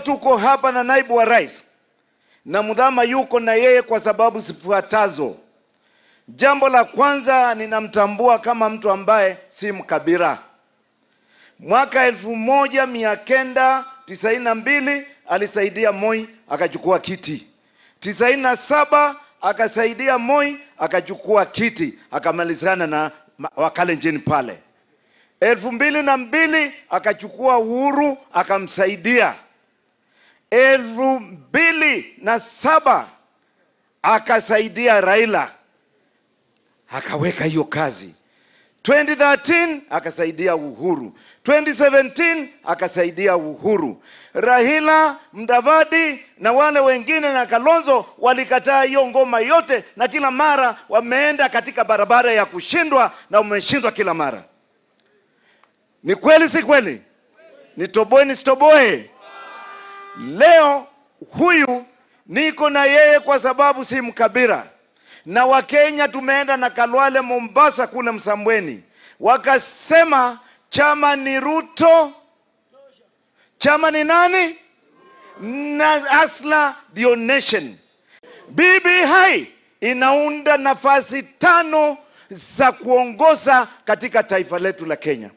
Tuko hapa na naibu wa rais na Mudhama yuko na yeye kwa sababu zifuatazo. Jambo la kwanza, ninamtambua kama mtu ambaye si mkabila. Mwaka 1992 alisaidia Moi akachukua kiti. 97 akasaidia Moi akachukua kiti, akamalizana na Wakalenjin pale. 2002 akachukua Uhuru akamsaidia. 2007 akasaidia Raila akaweka hiyo kazi. 2013 akasaidia Uhuru. 2017 akasaidia Uhuru. Raila, Mudavadi na wale wengine na Kalonzo walikataa hiyo ngoma yote, na kila mara wameenda katika barabara ya kushindwa na wameshindwa kila mara. Ni kweli si kweli? Nitoboe nisitoboe? Leo huyu niko na yeye kwa sababu si mkabila. Na Wakenya tumeenda na Kalwale Mombasa kule Msambweni. Wakasema chama ni Ruto. Chama ni nani? Na Asla Dio Nation. BBI inaunda nafasi 5 za kuongoza katika taifa letu la Kenya.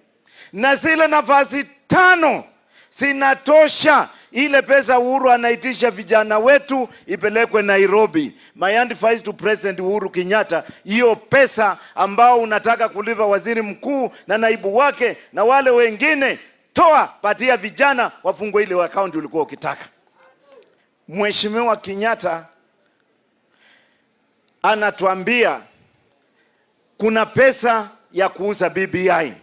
Na zile nafasi 5 sinatosha ile pesa Uhuru anaitisha vijana wetu ipelekwe Nairobi. My advice to President Uhuru Kenyatta, hiyo pesa ambao unataka kulipa waziri mkuu na naibu wake na wale wengine, toa patia vijana wafungue ile account ulikuwa ukitaka. Mheshimiwa Kenyatta anatuambia kuna pesa ya kuuza BBI.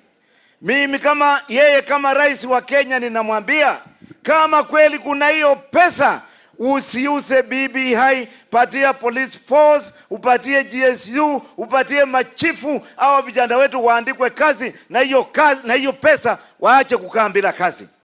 Mimi kama yeye kama rais wa Kenya ninamwambia, kama kweli kuna hiyo pesa, usiuse BBI, patia police force, upatie GSU, upatie machifu, au vijana wetu waandikwe kazi, na hiyo pesa waache kukaa bila kazi.